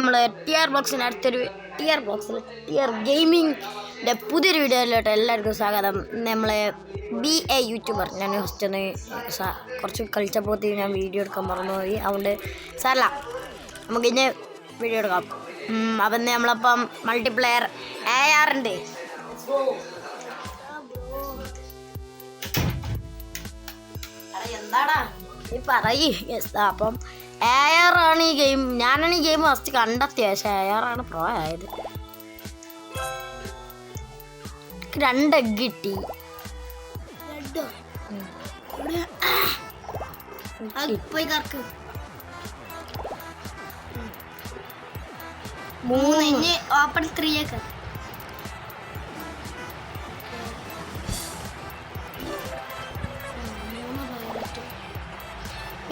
നമ്മൾ TR ബ്ലോഗ്സിൻ്റെ അടുത്തൊരു TR ഗെയിമിങ്ങിൻ്റെ പുതിയൊരു വീഡിയോയിലോട്ട് എല്ലാവർക്കും സ്വാഗതം. നമ്മളെ BA യൂട്യൂബർ ഞാൻ ഫസ്റ്റ് ഒന്ന് കുറച്ച് കളിച്ചപ്പോൾ ഞാൻ വീഡിയോ എടുക്കാൻ മറന്നുപോയി. അതുകൊണ്ട് സാരല്ല, നമുക്കിനി വീഡിയോ എടുക്കാം. അപ്പം നമ്മളപ്പം മൾട്ടിപ്ലെയർ AR ഉണ്ട്. എന്താടാ നീ പറയ്. അപ്പം AR ആണ് ഈ ഗെയിം. ഞാനാണ് ഈ ഗെയിം ഫസ്റ്റ് കണ്ടെത്തിയത്, പക്ഷെ AR ആണ് പ്രോ ആയത്. 2 egg കിട്ടി. പോയി കറക്ക് 3 ഓപ്പൺ 3 ഒക്കെ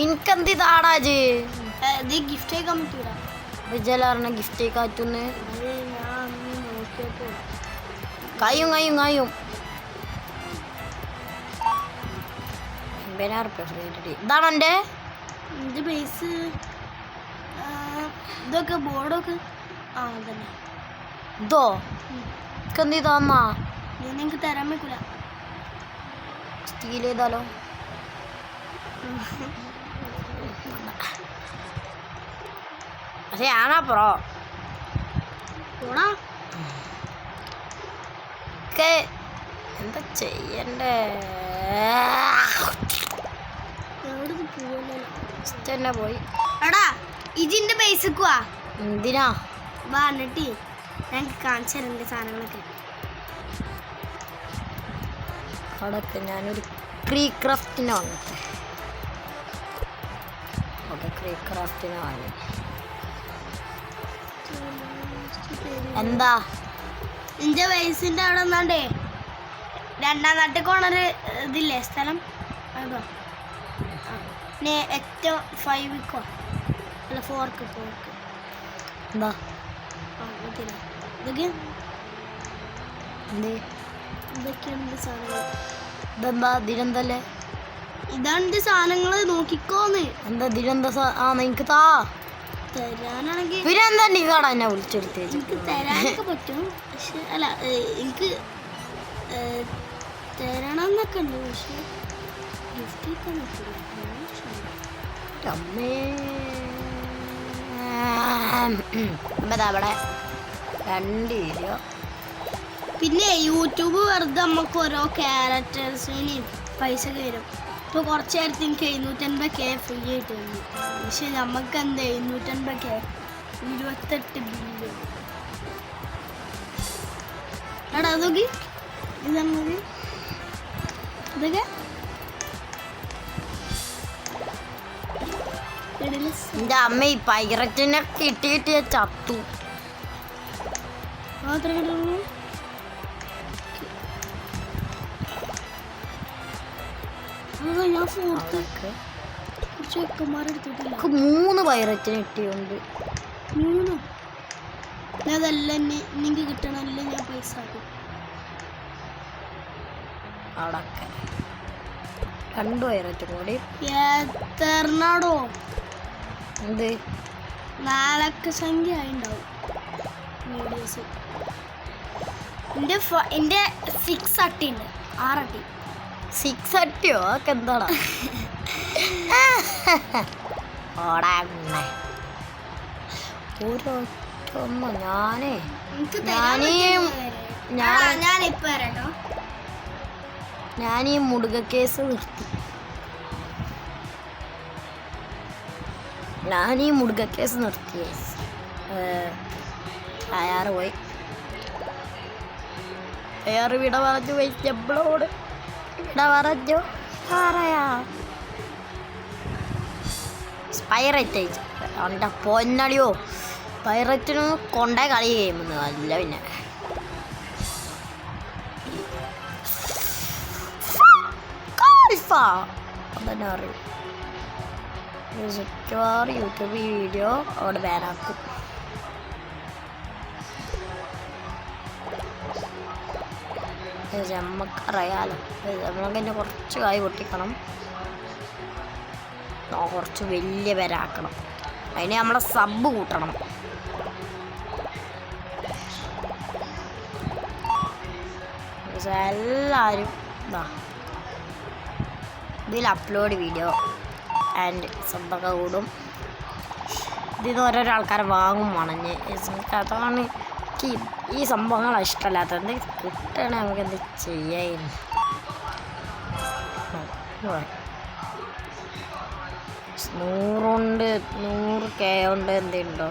എനിക്കെന്ത് ഇതാടാജ് ഗിഫ്റ്റ് ആക്കാൻ പറ്റൂല. വിജയലാറിനെ ഗിഫ്റ്റ് കാറ്റുന്ന് കായും 80,000 ഇതാണ് എൻ്റെ ബേസ് ഇതൊക്കെ ബോർഡൊക്കെ അതന്നെ. ഇതോ എന്ത് ഇതാന്നാ നിനക്ക് തരാൻ പറ്റൂല. സ്റ്റീൽ ചെയ്താലോ? പക്ഷെ ഞാനാ പ്രോ. എന്താ ചെയ്യണ്ടേ? തന്നെ പോയി. എടാ ഇതിന്റെ ബേസിക്കുവാ. എന്തിനാ വന്നിട്ട് ഞങ്ങൾക്ക് കാണിച്ചു തരണ്ട സാധനങ്ങളൊക്കെ. അവിടെയൊക്കെ ഞാനൊരു ക്രീക്രാഫ്റ്റിനെ വന്നിട്ട് ക്രീക്രാഫ്റ്റിനെ വാങ്ങി. എന്താ നിന്റെ വയസ്സിന്റെ അവിടെ ഒന്നാണ്ടേ 2ാം നാട്ടിൽ ഇതില്ലേ സ്ഥലം, അതോ ഏറ്റവും 5 അല്ല 4 എന്താ ഇതൊക്കെയാണ് സാധനങ്ങൾ. ഇതെന്താ ദിനന്തല്ലേ? ഇതാണ് സാധനങ്ങള്, നോക്കിക്കോന്ന്. എന്താ ദിനന്ത? നിനക്ക് താ തരാനാണെങ്കിൽ പിന്നെന്താ നീ കാണാ എന്നെ വിളിച്ചെടുത്ത്. എനിക്ക് തരാനൊക്കെ പറ്റും, പക്ഷെ അല്ല എനിക്ക് തരണമെന്നൊക്കെ ഉണ്ട്, പക്ഷെ ഗിഫ്റ്റ് കിട്ടാൻ പറ്റില്ല. അവിടെ 2 വീഡിയോ. പിന്നെ യൂട്യൂബ് വെറുതെ നമുക്ക് ഓരോ ക്യാരക്ടേഴ്സിന് പൈസ തരും. ഇപ്പോൾ കുറച്ച് നേരത്തെ എനിക്ക് 750K ഫ്രീ ആയിട്ട് തന്നു. പക്ഷെ നമുക്ക് എന്താ 750K 28 ബില്യൺ. എടാ അതൊക്കെ ഇതാണ് ഇതൊക്കെ എൻ്റെ അമ്മ ഈ പൈററ്റിനെ കിട്ടിയിട്ട് ചത്തു. മാത്രമേ കിട്ടുള്ളൂ. ഞാൻ 4th കുറച്ച് വെക്കന്മാരെടുത്തിട്ടില്ല. 3 പൈററ്റിന് കിട്ടിയുണ്ട്. 3 അതെല്ലാം നിങ്ങൾക്ക് കിട്ടണമല്ല, ഞാൻ പൈസ ആക്കും. അവിടൊക്കെ 2 പൈററ്റും കൂടി എത്രനാടോ? എന്ത് 4 സംഖ്യ ആയിണ്ടാവും വീഡിയോസ്. എൻ്റെ 6 അട്ടി ഉണ്ട്, 6 അട്ടി. 6 അട്ടിയോ? അതൊക്കെ എന്താടാ? ഒരൊറ്റ ഞാനീ മുടുക കേസ് നിർത്തി. AR പോയി. AR വിട പറഞ്ഞു പോയി. എബ്ലോട് വിട പറഞ്ഞു പറയാ. പൈററ്റ് അയച്ചു അവൻ്റെ പൊന്നടിയോ. പൈററ്റിന് കൊണ്ടേ കളി ചെയ്യുമെന്ന് അല്ല. പിന്നെ അതന്നെ അറിയും. മിക്കവാറും യൂട്യൂബ് ഈ വീഡിയോ അവിടെ ബാനാക്കും. നമുക്കറിയാലോ, നമ്മളൊക്കെ തന്നെ കുറച്ച് കായ് പൊട്ടിക്കണം. കുറച്ച് വലിയ പേരാക്കണം. അതിന് നമ്മളെ സബ് കൂട്ടണം. എല്ലാവരും ഇതാ ഇതിൽ അപ്ലോഡ് വീഡിയോ ആൻഡ് സബ്ബൊക്കെ കൂടും. ഇതിൽ ഓരോരോ ആൾക്കാരെ വാങ്ങും മണഞ്ഞ്. അതാണ് എനിക്ക് ഈ സംഭവങ്ങളാണ് ഇഷ്ടമല്ലാത്തത്. എന്ത് കിട്ടണേ നമുക്ക് എന്ത് ചെയ്യായിരുന്നു. 100K കൊണ്ട് എന്തുണ്ടോ,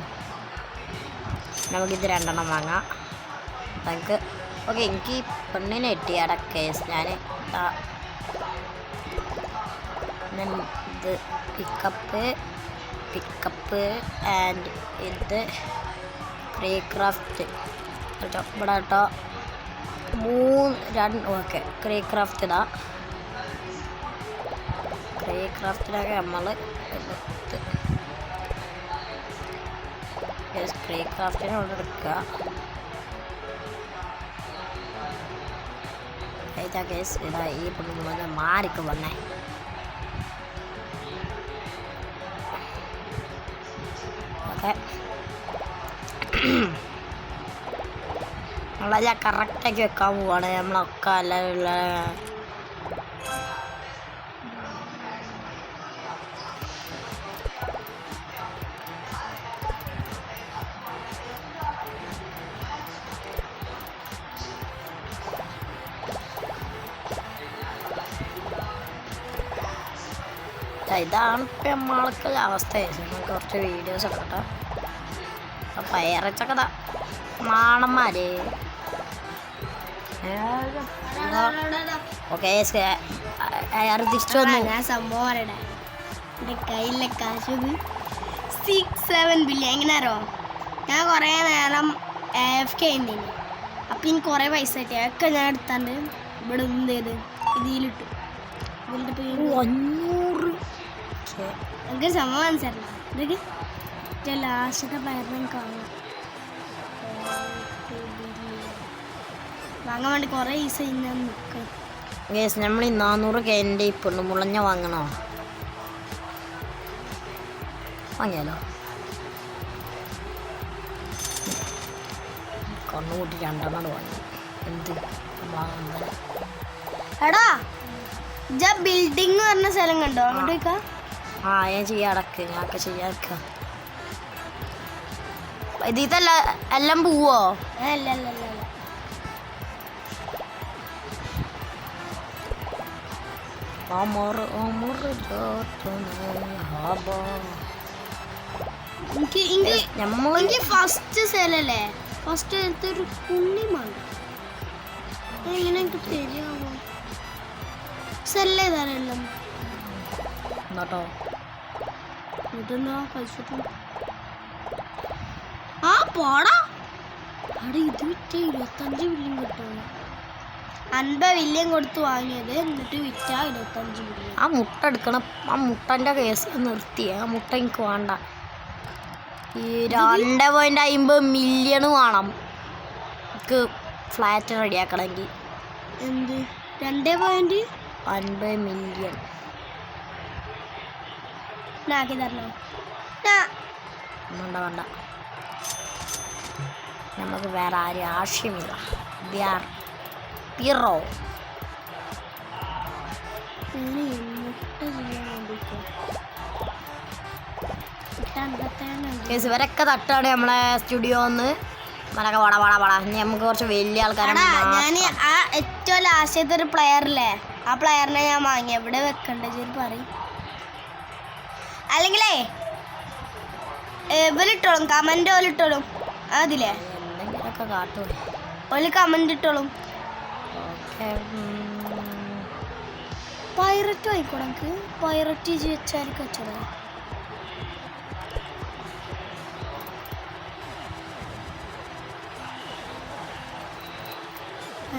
നമുക്കിത് 2 വാങ്ങാം. നമുക്ക് ഓക്കെ. എനിക്ക് പെണ്ണിനെ കിട്ടിയാടെ കേസ് ഞാൻ ഇത് പിക്കപ്പ് ആൻഡ് ഇത് ക്രേക്രാഫ്റ്റ് ഇവിടെ കേട്ടോ 2 ഓക്കെ. ക്രേക്രാഫ്റ്റ് ഇതാ. ക്രേക്രാഫ്റ്റിനൊക്കെ നമ്മൾ ക്രേക്രാഫ്റ്റിനെ കൊണ്ട് എടുക്കുക. കേസ് ഇതാ ഈ പെണ്ണുള്ളത് മാറിക്ക് വന്നേ. ഓക്കെ നമ്മളത് കറക്റ്റാക്കി വെക്കാൻ പോവാണ് നമ്മളൊക്കെ. അല്ല ഇതാണ് ഇപ്പം നമ്മൾക്ക് അവസ്ഥ. നമുക്ക് കുറച്ച് വീഡിയോസ് ഒക്കെ കേട്ടോ. പയറച്ചൊക്കെ മാണന്മാര് ഓക്കെ. അയാൾ തിരിച്ചു വന്നു. ഞാൻ സംഭവം പറയണേ, എൻ്റെ കയ്യിലെ കാശ് 6-7 ബില്യൺ. എങ്ങനെയാരോ ഞാൻ കുറേ നേരം AFK ചെയ്യുന്നതിന്. അപ്പം എനിക്ക് കുറേ പൈസ കിട്ടി. അതൊക്കെ ഞാൻ എടുത്താണ്ട് ഇവിടെ എന്ത് ചെയ്ത് ഇതിലിട്ടു. ഇതിലിട്ട് 500 എനിക്ക് സംഭവം മനസ്സിലായില്ല. ഇതൊക്കെ ഏറ്റവും ലാസ്റ്റത്തെ പയറിനും കാണും. വാങ്ങാൻ വേണ്ടി കുറേ പൈസ ഞാൻ നിൽക്കും. നമ്മൾ 400K ഈ പെണ്ണു മുളഞ്ഞ വാങ്ങണോ? വാങ്ങിയാലോ? കണ്ണുകൂട്ടി 2 വാങ്ങി. എന്ത് എടാ ബിൽഡിങ് പറഞ്ഞ സ്ഥലം കണ്ടോ? അങ്ങോട്ടേക്കാ ഞാൻ ചെയ്യാൻ അടക്ക്. ഞാനൊക്കെ ചെയ്യാൻ ഇതല്ല എല്ലാം പോവോ? അല്ല എനിക്ക് ഫസ്റ്റ് സ്ഥലല്ലേ, ഫസ്റ്റ് എടുത്തൊരു പുണ്യമാണ്. എങ്ങനെ എനിക്ക് ശരിയാവോ? സെല്ലേ തരല്ലോ കേട്ടോ. ഇതെന്താ പൈസ ആ പോടാ. അവിടെ ഇത് വിറ്റ 25 ബില്യൺ കിട്ടുമോ? 50 ബില്യൺ കൊടുത്ത് വാങ്ങിയത്, എന്നിട്ട് വിറ്റ 25 ബില്യൺ. ആ മുട്ട എടുക്കണം. ആ മുട്ടൻ്റെ കേസ് നിർത്തി. ആ മുട്ട എനിക്ക് വേണ്ട. ഈ 2.50 മില്യൺ വേണം എനിക്ക് ഫ്ലാറ്റ് റെഡിയാക്കണമെങ്കിൽ. എന്ത് 2.50 മില്യൺ ആക്കി തരണോ? വേണ്ട. നമുക്ക് വേറെ ആരും ആവശ്യമില്ല. പിറോ ഇവരൊക്കെ തട്ടാണ് നമ്മളെ സ്റ്റുഡിയോന്ന്. മലക്കെ വട ഇനി നമുക്ക് കുറച്ച് വലിയ ആൾക്കാരെ. ഞാൻ ആ ഏറ്റവും ലാസ്റ്റത്തെ ഒരു പ്ലെയറില്ലേ, ആ പ്ലെയറിനെ ഞാൻ വാങ്ങി. എവിടെ വെക്കണ്ടേ ശരി പറയും. അല്ലെങ്കിലേ ഇവരിട്ടോളും, കമന്റ് പോലെ ഇട്ടോളും. അതില്ലേ എന്തെങ്കിലുമൊക്കെ കാട്ടും. ഒരു കമന്റ് ഇട്ടോളും. പൈററ്റ് ആയിക്കോട്ടെ. നമുക്ക് പൈററ്റ് വെച്ചായിരിക്കും വെച്ചത്.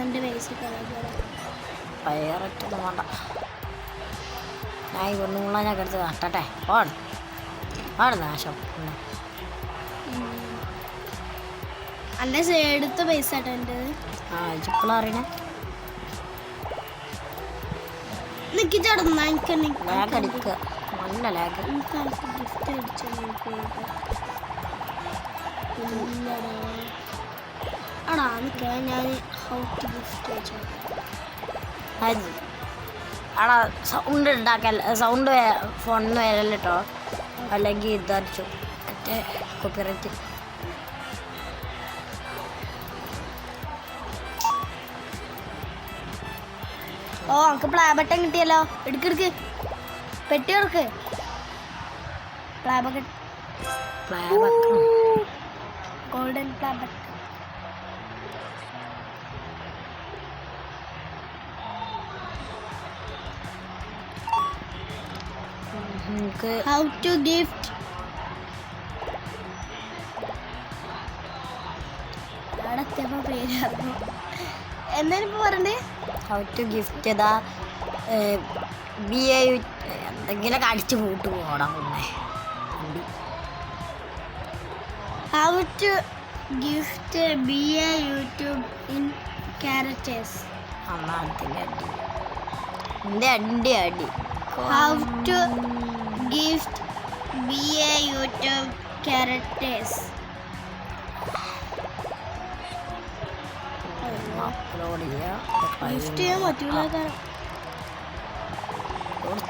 എൻ്റെ ബേസിക് പൈററ്റൊന്നും വേണ്ട. ഞാൻ ഈ ഒന്നുമുള്ള ഞാൻ എടുത്ത് നട്ടട്ടെ. പാട് നാശം. എൻ്റെ എടുത്ത പൈസ കേട്ടോ എൻ്റെ. ഇപ്പോഴും അറിയണേ. ലാഗ് അടിക്കുക. നല്ല ലാഗ്. ഗിഫ്റ്റ് അടിച്ചു അടാ നിൽക്കാൻ ഞാൻ ഹൗ ടു ഗിഫ്റ്റ് ആടാ സൗണ്ട് ഉണ്ടാക്കല്ല, സൗണ്ട് ഫോണിൽ വരല്ല കേട്ടോ, അല്ലെങ്കിൽ ഇതടിച്ചു മറ്റേ കോപ്പിറൈറ്റ്. ഓ നമുക്ക് പ്ലേ ബട്ടൺ കിട്ടിയല്ലോ. എടുക്കെടുക്ക്, പെട്ടി എടുക്ക്. Play button, golden play button. How to gift. അടച്ചപ്പോ പേരായിരുന്നു എന്തായാലും ഇപ്പൊ പറഞ്ഞേ. ഹൗ ടു ഗിഫ്റ്റ് ചെയ്താ BA എന്തെങ്കിലുമൊക്കെ അടിച്ച് പോട്ട് പോടാ മുന്നേ. How to gift BA YouTube in characters. എൻ്റെ അടി how to gift BA YouTube characters. Upload gift ചെയ്യാൻ പറ്റൂല.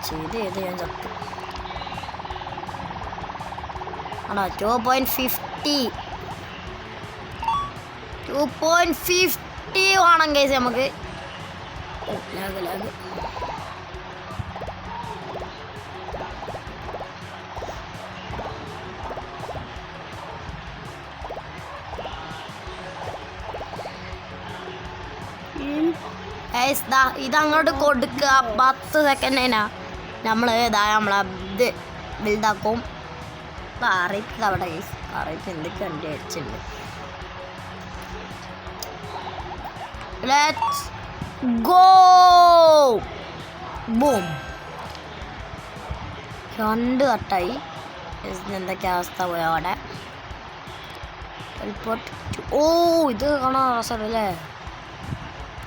ചെയ്ത് ഞാൻ ചത്തു. ആണോ 2.50 വേണം കേസ് നമുക്ക്. ലാഗ് ഇതങ്ങോട്ട് കൊടുക്കുക. 10 സെക്കൻഡിനാ നമ്മൾ നമ്മളെ ഇത് ബിൽഡാക്കും. അറിയിപ്പ് അവിടെ അറിയിപ്പ് എന്തൊക്കെ വണ്ടി അടിച്ചിട്ടുണ്ട്. Let's go. ബൂം. 2 തട്ടായി. എന്തൊക്കെ അവസ്ഥ പോയ അവിടെ. ഓ ഇത് കാണാൻ രസമല്ലേ.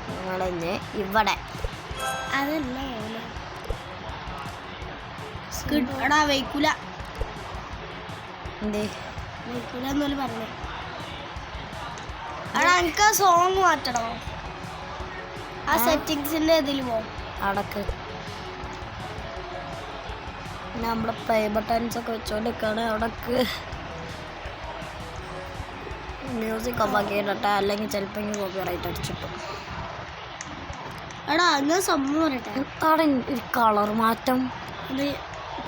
ഞങ്ങളിഞ്ഞ് ഇവിടെ അതല്ല വയ്ക്കൂല എന്തേ വയ്ക്കൂല എന്നോല് പറഞ്ഞേ. അവിടെ എനിക്ക് സോങ് മാറ്റണോ? ആ സെറ്റിങ്സിന്റെ ഇതിൽ പോകും അടക്ക്. നമ്മുടെ പ്ലേ ബട്ടൺസ് ഒക്കെ വെച്ചോണ്ടിരിക്കാണ്. അവിടക്ക് മ്യൂസിക് ഓഫ് ആക്കിയിട്ടെ, അല്ലെങ്കിൽ ചിലപ്പോൾ കോപ്പിറൈറ്റ് അടിച്ചിട്ടു. എടാ ഞാൻ സംഭവം പറയട്ടെ. എന്താണ് ഒരു കളർ മാറ്റം? അത്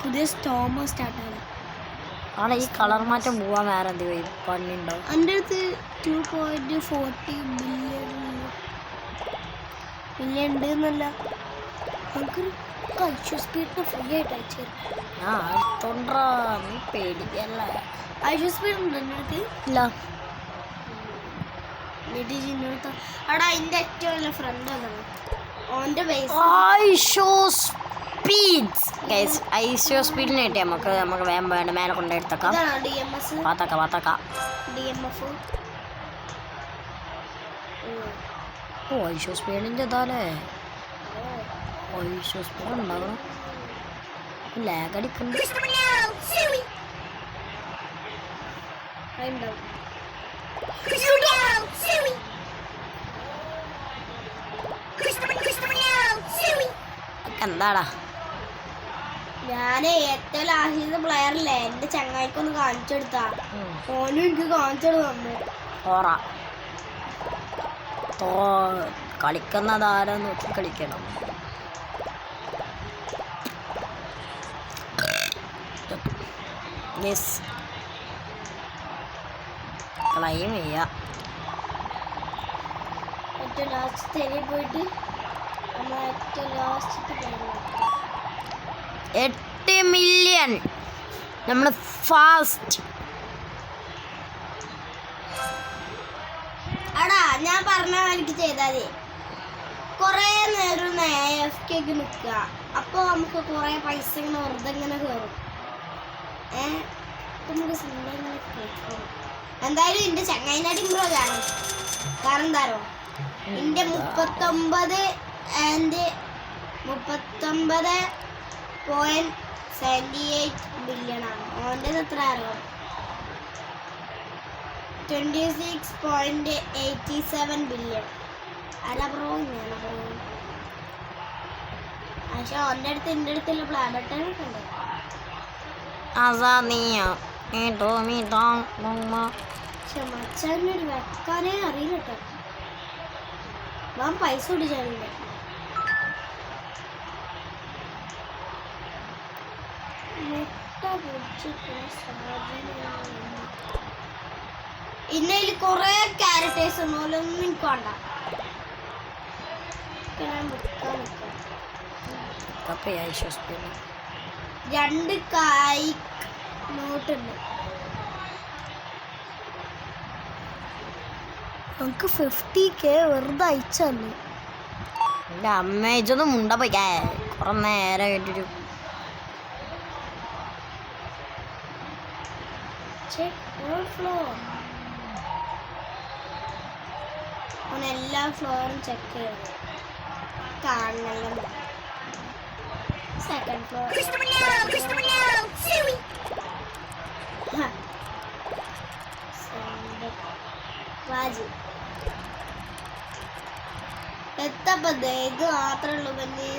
പുതിയ സ്റ്റോമ സ്റ്റാർട്ടാണ്. ആണ് ഈ കളർ മാറ്റം പോവാൻ വേറെ എന്തെങ്കിലും പണിയുണ്ടോ? എൻ്റെ അടുത്ത് 2.40 ബില്യൺ ഉണ്ട് എന്നല്ല. നമുക്കൊരു ഐശ്വ സ്പീഡിന് ഫ്രീ ആയിട്ട് അയച്ചു അടുത്തോണ്ടാ. നീ പേടിക്കല്ല. ഐശ്വ സ്പീഡ് ഉണ്ട് എൻ്റെ അടുത്ത്. ഇല്ല എടാ എൻ്റെ ഏറ്റവും വലിയ ഫ്രണ്ട് അതാണ്. ഓൻ്റെ ഐശോ സ്പീഡിന് കിട്ടി നമുക്ക് വേണ്ട മേലെ കൊണ്ടെടുത്തേക്കാം. പാത്തക്ക ഓ ഐശോ സ്പീഡിൻ്റെ ഇതാല്ലേ. ഐശോ സ്പീഡ് ഉണ്ടാകണം. ലാഗ് അടിക്കുന്നുണ്ട്. എന്താടാ ഞാനേ ഏറ്റവും ലാസ്റ്റ് പ്ലെയറില്ലേ എന്റെ ചങ്ങായിക്കൊന്ന് കാണിച്ചു കൊടുത്താ. ഓനും എനിക്ക് കാണിച്ചു തന്നു. കളിക്കുന്നതാരോ നോക്കി കളിക്കണം. ക്ലൈം ചെയ്യാ. ഏറ്റവും ലാസ്റ്റ് തെരി പോയിട്ട് നമ്മൾ ഏറ്റവും ലാസ്റ്റ് 8 മില്യൺ നമ്മൾ ഫാസ്റ്റ്. എടാ ഞാൻ പറഞ്ഞ എനിക്ക് ചെയ്താൽ കുറേ നേരം AFK നിൽക്കുക. അപ്പോൾ നമുക്ക് കുറേ പൈസ ഇങ്ങനെ വെറുതെ ഇങ്ങനെ കയറും. നമുക്ക് സിനിമ കേൾക്കും. എന്തായാലും എൻ്റെ ചങ്ങായിനാട്ടി ഇമ്പ്രൂവാണ്. കാരണം എന്താണോ എൻ്റെ 39.78 ബില്യണാണ്. ഓൻ്റെ എത്ര അറിയാം? 26.87 ബില്യൺ. അല്ല ബ്രോ ഞാൻ ബ്രോ പക്ഷെ അവൻ്റെ അടുത്ത് എൻ്റെ അടുത്തുള്ള പ്ലാൻ ബട്ടനൊക്കെ ഉണ്ട്. അതാ നീയാ പക്ഷെ മച്ചാനൊരു വെക്കാനേ അറിയില്ല കേട്ടോ. ഞാൻ പൈസ പിടിച്ചാലില്ല. ഇന്നതിൽ കൊറേ ക്യാരക്ടേഴ്സ് ഒന്നും എനിക്ക് വേണ്ട. ഞാൻ വെക്കാൻ നിൽക്കാം. രണ്ട് കായ് നോട്ടുണ്ട്. നമുക്ക് 50K വെറുതെ അയച്ചല്ലേ. എൻ്റെ അമ്മ ഇതൊന്നും മുണ്ട പോയിക്കാ കുറെ നേരം കേട്ടിട്ട്. എല്ലാ ഫ്ലോറും ചെക്ക് ചെയ്ത് കാണണം. സെക്കൻഡ് ഫ്ലോർ വാജി എത്തപ്പത് ഇത് മാത്രമേ ഉള്ളൂ. പിന്നെ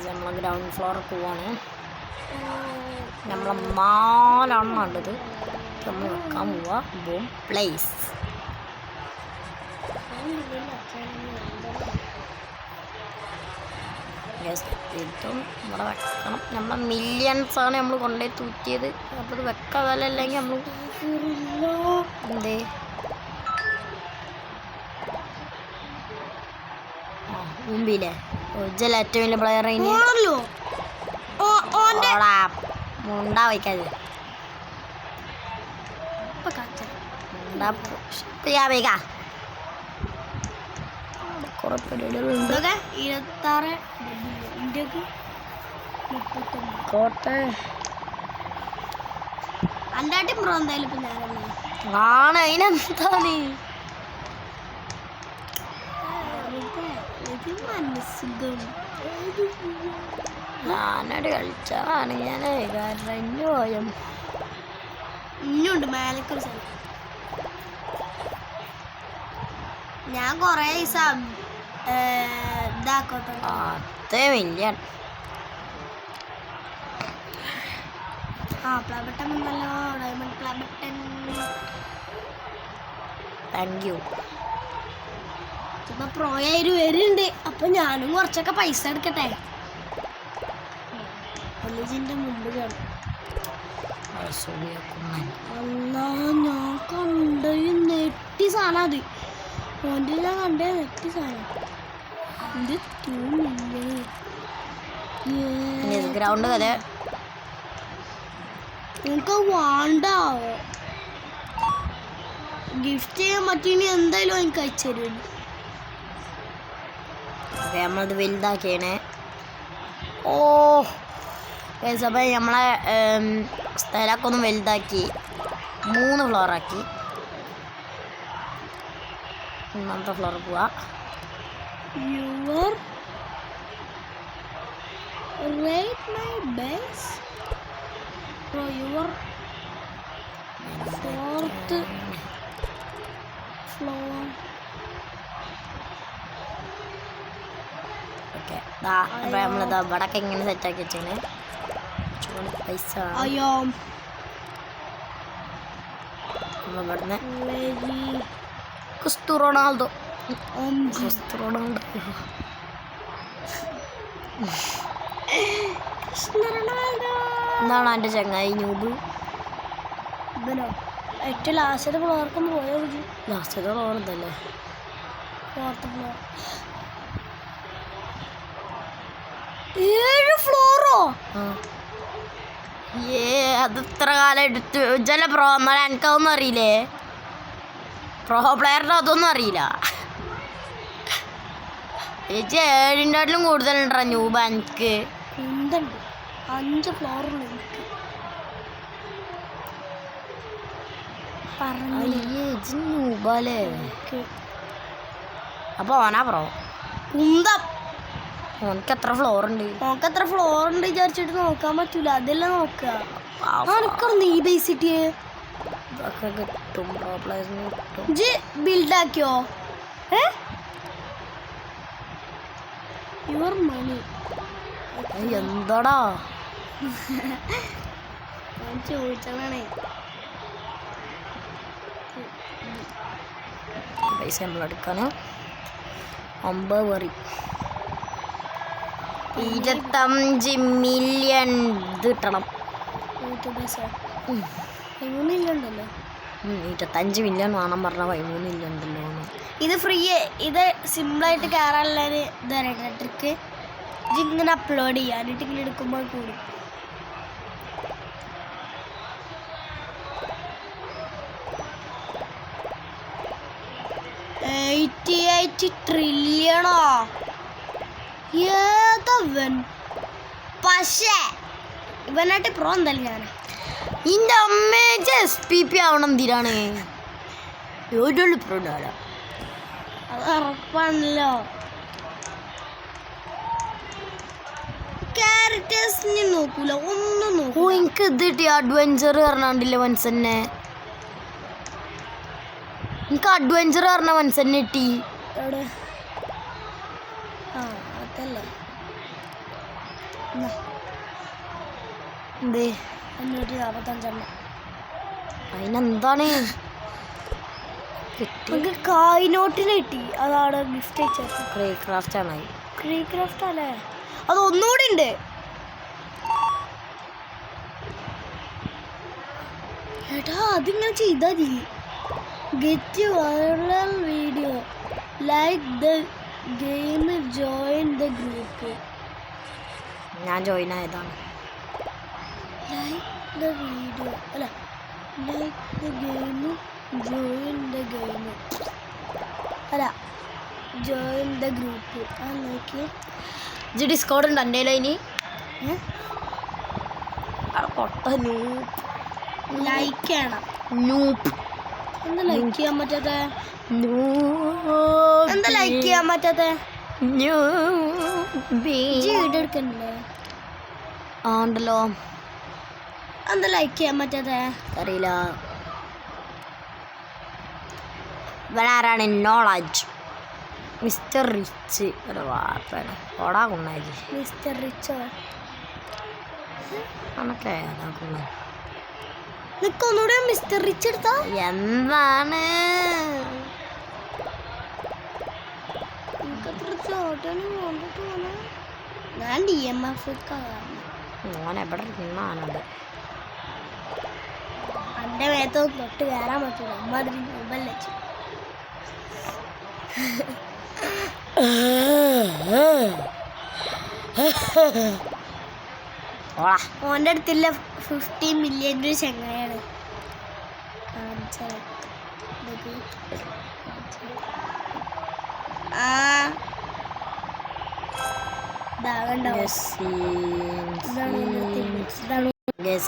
നമ്മളെ ഗ്രൗണ്ട് ഫ്ലോർ പോവാണ്. നമ്മളെ 4 എണ്ണം ഉണ്ടത്. നമ്മൾ വെക്കാൻ പോവാ ബോം പ്ലേസ്. ഇതും ഇവിടെ വെക്കണം. നമ്മളെ മില്യൺസാണ് നമ്മൾ കൊണ്ടുപോയി തൂറ്റിയത്. അപ്പോൾ ഇത് വെക്കാൻ വില അല്ലെങ്കിൽ നമ്മൾ എന്തേ മുമ്പില്ലേ ഒജ്ജല്ല ഏറ്റവും വലിയ പ്ലെയർ മുണ്ടാ വയ്ക്കാതെ കുറെ പരിപാടികളുണ്ട്. 26 ഇന്ത്യക്ക് 39 കോട്ടെ അണ്ടാട്ടി ബ്രോ എന്തായാലും ഇപ്പം ഞാനല്ലേ ആണ്. അതിനെന്താ നീ ഞാനോട് കളിച്ചാണ് ഞാൻ കാരണം പോയും ഇനിയുണ്ട് മേലക്കൊരു സ്ഥലം. ഞാൻ കൊറേ ദിവസം ഇതാക്കോട്ടെ. 10 മില്യൺ പ്ലാബട്ടൻ വന്നല്ലോ. Diamond play button thank you. ഇപ്പൊ പ്രോയായി വരുന്നുണ്ട്. അപ്പൊ ഞാനും കുറച്ചൊക്കെ പൈസ എടുക്കട്ടെ. കോളേജിന്റെ മുമ്പ് കാണും. അല്ല ഞാൻ കണ്ട നെറ്റി സാധനം അത് ഓൻ്റെ ഞാൻ കണ്ട നെറ്റി സാധനം. ഇത് ഗ്രൗണ്ട് കഥ എനിക്ക് വേണ്ടാവോ. ഗിഫ്റ്റ് ചെയ്യാൻ പറ്റീനി എന്തായാലും എനിക്ക് അയച്ചു തരും. നമ്മളത് വലുതാക്കിയാണ്. ഓ അപ്പം നമ്മളെ സ്ഥലമൊക്കെ ഒന്ന് വലുതാക്കി 3 ഫ്ലോറാക്കി. ഒന്നാമത്തെ ഫ്ലോർ പോവാ. ഓക്കെ അപ്പം നമ്മളിതാ ഇവിടൊക്കെ ഇങ്ങനെ സെറ്റാക്കി വെച്ചേനെ. പൈസ ഇവിടുന്ന് ക്രിസ്റ്റു റൊണാൾഡോ എന്താണ് എൻ്റെ ചങ്ങായി ന്യൂബ്. ഏറ്റവും ലാസ്റ്റത്തെ ഫ്ലോർക്കും പോയോ? ലാസ്റ്റത്തെ ഫ്ലോർ ഇതല്ലേ 4th ഫ്ലോർ. 7 ഫ്ലോറോ? അത് ഇത്ര കാലം എടുത്ത് ഇജല്ലേ പ്രോ. എന്നാലും എനിക്കതൊന്നും അറിയില്ലേ. പ്രോ പ്ലെയറിൻ്റെ അതൊന്നും അറിയില്ല. ചേച്ചി 7-ലും കൂടുതലുണ്ടോ ന്യൂബ് എനിക്ക്. 5 ഫ്ലോറുള്ളൂ എനിക്ക്. ന്യൂബല്ലേ അപ്പോൾ ഓനാ പ്രോ. കുന്തം ഓനക്ക് എത്ര ഫ്ലോർ ഉണ്ട്? നോക്ക് എത്ര ഫ്ലോർ ഉണ്ട് വിചാരിച്ചിട്ട് നോക്കാൻ പറ്റൂല. അതെല്ലാം നോക്കുക. നീ ബേസിറ്റിയെ ഇതൊക്കെ കിട്ടും. പ്രോ പ്ലേയേഴ്സിന് കിട്ടും. ബിൽഡാക്കിയോ? യുവർ മണി എന്താടാ ഞാൻ ചോദിച്ചതാണേ. പൈസ നമ്മളെടുക്കാന് 9 വറി 25 മില്യൺ ഇത് കിട്ടണം. 25 മില്യൺ വേണം പറഞ്ഞാൽ 13 മില്യൺ ഉണ്ടല്ലോ. ഇത് ഫ്രീ. ഇത് സിമ്പിളായിട്ട് കയറാനുള്ള ഇത് പറയട്ടെ ട്രിക്ക്. ഇതിങ്ങനെ അപ്ലോഡ് ചെയ്യാൻ എന്നിട്ട് ഇങ്ങനെ എടുക്കുമ്പോൾ കൂടി. $88 ട്രില്യണോ ഏതവൻ. പക്ഷേ ഇവനായിട്ട് പ്രോ എന്തായാലും ഞാൻ. ഇന്റെ അമ്മേജ് SPP ആവണം എന്തിനാണ് പ്രോഡാ അത് ഉറപ്പാണല്ലോ. ക്യാരക്ടേഴ്സിനെ നോക്കൂല, ഒന്നും നോക്കൂ. എനിക്ക് ഇത് കിട്ടി അഡ്വഞ്ചർ പറഞ്ഞാണ്ടില്ല മനസ്സന്നെ. എനിക്ക് അഡ്വഞ്ചർ പറഞ്ഞ മനസ്സന്നെ കിട്ടി. എവിടെ? ആ അതല്ലേ എന്തേ 545. അതിനെന്താണ് നമുക്ക് കായിനോട്ടിന് കിട്ടി. അതാണ് ഗിഫ്റ്റ് അയച്ചത്. ക്രാഫ്റ്റ് ആണ്. ക്രാഫ്റ്റ് അല്ലേ? അത് ഒന്നുകൂടി ഉണ്ട്. ഏട്ടാ അതിങ്ങനെ ചെയ്താൽ മതി. Get viral video like the game join the group. ഞാൻ ജോയിൻ ആയതാണ്. ലൈക്ക് ദ വീഡിയോ അല്ല like the game join the game അല്ല ജോയിൻ ദ ഗ്രൂപ്പ്. ആ നോക്കി ഡിസ്കൗണ്ട് ഉണ്ട് എൻ്റെ ഇനി പൊട്ട ലൈക്ക് ചെയ്യണം. നൂപ്പ് എന്താ ലൈക്ക് ചെയ്യാൻ പറ്റാത്തെ? എന്താ ലൈക്ക് ചെയ്യാൻ പറ്റാത്തെ? വീഡിയോ എടുക്കണ്ടേ? ഉണ്ടല്ലോ. എന്താ ലൈക്ക് ചെയ്യാൻ പറ്റാത്തെ? അറിയില്ല. ഇവിടെ ആരാണ്? Knowledge mister rich. ഒരു വാർത്തയാണ് ഓടാ കൊണ്ടായി. മിസ്റ്റർ റിച്ചോ കണക്കേ അതാക്കുന്ന നിക്കൊന്നുകൂടെ മിസ്റ്റർ റിച്ച് എടുത്താ എന്താണ് ഞാൻ DMF മോനെ എവിടെ നിന്നാണത്? എൻ്റെ മേത്ത് തൊട്ട് കയറാൻ പറ്റൂല. അമ്മാതിരി മൊബൈൽ വെച്ചു. ഓൻ്റെ അടുത്തില്ല 50 മില്യൺ ചെങ്ങയാണ്. ആ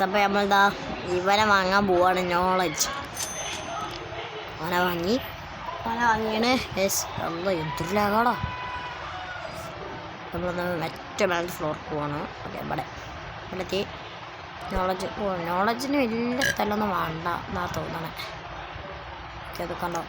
അപ്പം നമ്മളെന്താ ഇവനെ വാങ്ങാൻ പോവാണ്. നോളജ് അവനെ വാങ്ങിയാണ്. യെസ് നമ്മൾ എന്തൊരു ലാഗാടാ. നമ്മളൊന്ന് ഏറ്റവും മേലെ ഫ്ലോർ പോവാണ്. Okay ഇവിടെത്തി knowledge. നോളജിന് വലിയ സ്ഥലമൊന്നും വേണ്ട എന്നാ തോന്നണേ. ഓക്കെ അത് കണ്ടോ.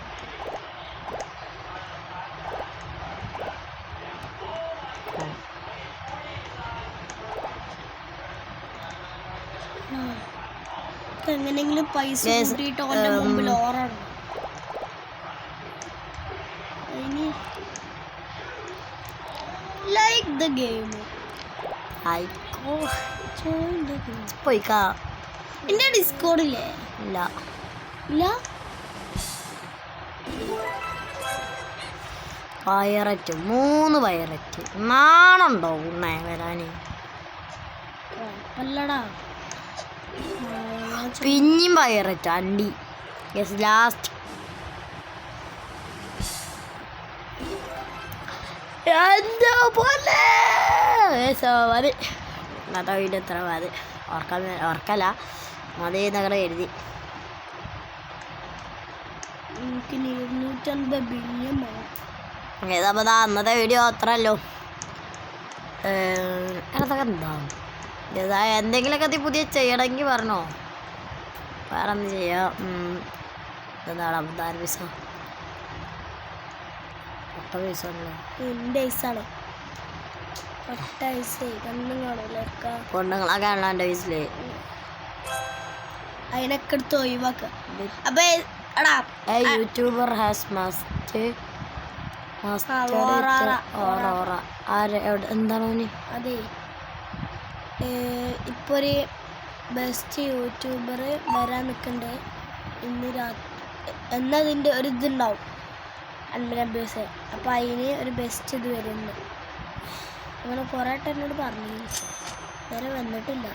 എങ്ങനെങ്കിലും പൈസ കൂട്ടിയിട്ട് ഓൻ്റെ മുമ്പിൽ ഓറണം. ലൈക്ക് ദ ഗെയിം പോയിക്കാ. എൻ്റെ ഡിസ്കോഡില്ലേ? ഇല്ല ഇല്ല. പൈററ്റ് 3 പൈററ്റ് നാണുണ്ടോ ഉണ്ണേ വരാന്? അല്ലടാ പിന്നെയും പൈററ്റ് അണ്ടി. യെസ് ലാസ്റ്റ് എന്താ പോലെ മതി. ഇന്നത്തെ വീഡിയോ എത്ര മതി ഓർക്കല്ല മതി എന്നങ്ങനെ എഴുതി. എനിക്കിനി 250 ബില്യൺ ഏതാ അന്നത്തെ വീഡിയോ അത്രല്ലോ. അതൊക്കെ എന്താ എന്തെങ്കിലുമൊക്കെ പുതിയ ചെയ്യണമെങ്കിൽ പറഞ്ഞോ. വേറെ എന്ത് ചെയ്യാം? എന്താണ് അവതാര വിസ പൊട്ട പൈസ ആണല്ലോ. എൻ്റെ ഐസാണ് പൊട്ട ഐസ് കണ്ണും കാണൂല പൊണ്ണുങ്ങളൊക്കെ ആണല്ലോ എൻ്റെ പൈസയില്. അതിനൊക്കെ എടുത്ത് ഒഴിവാക്കുക. അപ്പൊ എടാ യൂട്യൂബർ ഹാസ് എന്താണോ അതെ ഇപ്പൊ ഒരു ബെസ്റ്റ് യൂട്യൂബർ വരാൻ നിൽക്കണ്ടേ ഇന്ന് രാത്രി എന്നതിൻ്റെ ഒരു ഇതുണ്ടാവും അൻപത്. അപ്പോൾ അതിന് ഒരു ബെസ്റ്റ് ഇത് വരുന്നുണ്ട്. അങ്ങനെ കുറേ എന്നോട് പറഞ്ഞു, വേറെ വന്നിട്ടില്ല.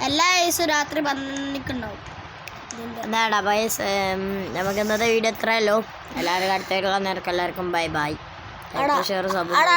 എല്ലാ ദിവസവും രാത്രി 12 ഉണ്ടാവും. എന്താടാ പൈസ. നമുക്ക് ഇന്നത്തെ വീഡിയോ എത്രയല്ലോ. എല്ലാവരും അടുത്തേക്കുള്ള നേരത്തെ എല്ലാവർക്കും ബൈ ബൈ. Share sub